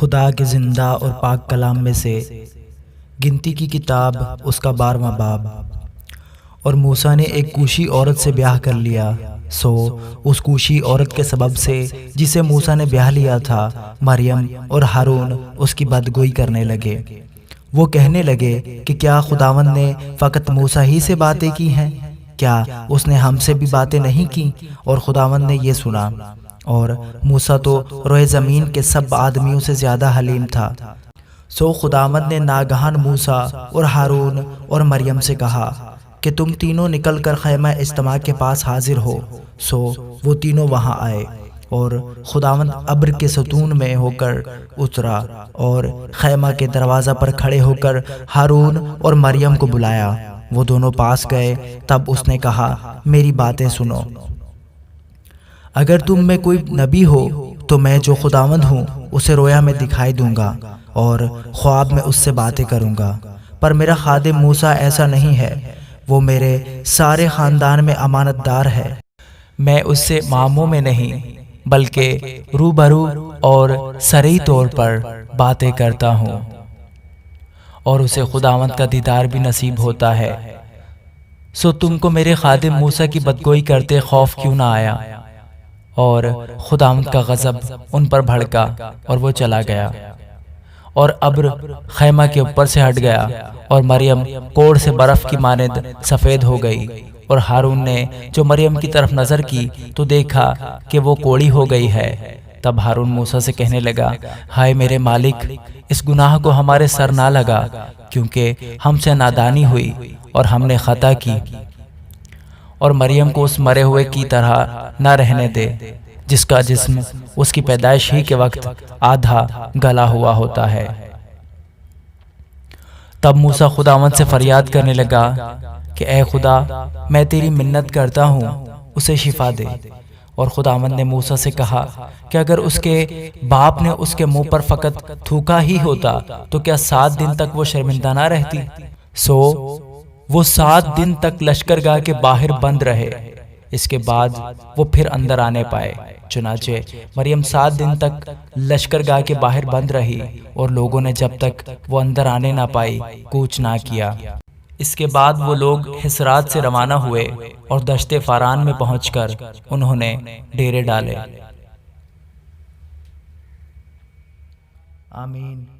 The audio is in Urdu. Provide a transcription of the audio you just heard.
خدا کے زندہ اور پاک کلام میں سے گنتی کی کتاب اس کا 12واں باب۔ اور موسیٰ نے ایک کوشی عورت سے بیاہ کر لیا، سو اس کوشی عورت کے سبب سے جسے موسیٰ نے بیاہ لیا تھا، مریم اور ہارون اس کی بدگوئی کرنے لگے۔ وہ کہنے لگے کہ کیا خداوند نے فقط موسیٰ ہی سے باتیں کی ہیں؟ کیا اس نے ہم سے بھی باتیں نہیں کی؟ اور خداوند نے یہ سنا۔ اور موسیٰ تو روئے زمین کے سب آدمیوں سے زیادہ حلیم تھا۔ سو خداوند نے ناگہان موسیٰ اور ہارون اور مریم سے کہا کہ تم تینوں نکل کر خیمہ اجتماع کے پاس حاضر ہو۔ سو وہ تینوں وہاں آئے، اور خداوند ابر کے ستون میں ہو کر اترا اور خیمہ کے دروازہ پر کھڑے ہو کر ہارون اور مریم کو بلایا۔ وہ دونوں پاس گئے، تب اس نے کہا، میری باتیں سنو۔ اگر تم میں کوئی نبی ہو تو میں جو خداوند ہوں اسے رویا میں دکھائی دوں گا اور خواب میں اس سے باتیں کروں گا، پر میرا خادم موسیٰ ایسا نہیں ہے۔ وہ میرے سارے خاندان میں امانت دار ہے۔ میں اس سے ماموں میں نہیں بلکہ روبرو اور سرعی طور پر باتیں کرتا ہوں، اور اسے خداوند کا دیدار بھی نصیب ہوتا ہے۔ سو تم کو میرے خادم موسیٰ کی بدگوئی کرتے خوف کیوں نہ آیا؟ اور خداوند کا غضب ان پر بھڑکا اور وہ چلا گیا، اور ابر خیمہ کے اوپر سے ہٹ گیا، اور مریم کوڑ سے برف کی مانند سفید ہو گئی۔ اور ہارون نے جو مریم کی طرف نظر کی تو دیکھا کہ وہ کوڑی ہو گئی ہے۔ تب ہارون موسیٰ سے کہنے لگا، ہائے میرے مالک، اس گناہ کو ہمارے سر نہ لگا، کیونکہ ہم سے نادانی ہوئی اور ہم نے خطا کی۔ اور مریم کو اس مرے ہوئے کی طرح نہ رہنے دے جس کا جسم اس کی پیدائش ہی کے وقت آدھا گلا ہوا ہوتا ہے۔ تب موسیٰ خداوند سے فریاد کرنے لگا کہ اے خدا، میں تیری منت کرتا ہوں، اسے شفا دے۔ اور خداوند نے موسیٰ سے کہا کہ اگر اس کے باپ نے اس کے منہ پر فقط تھوکا ہی ہوتا تو کیا 7 دن تک وہ شرمندہ نہ رہتی؟ سو وہ 7 دن تک لشکرگاہ کے باہر بند رہے، اس کے بعد وہ پھر اندر آنے پائے۔ چنانچہ مریم 7 دن تک لشکرگاہ کے باہر بند رہی، اور لوگوں نے جب تک وہ اندر آنے نہ پائی کوچ نہ کیا۔ اس کے بعد وہ لوگ حسرات سے روانہ ہوئے اور دشت فاران میں پہنچ کر انہوں نے ڈیرے ڈالے۔ آمین۔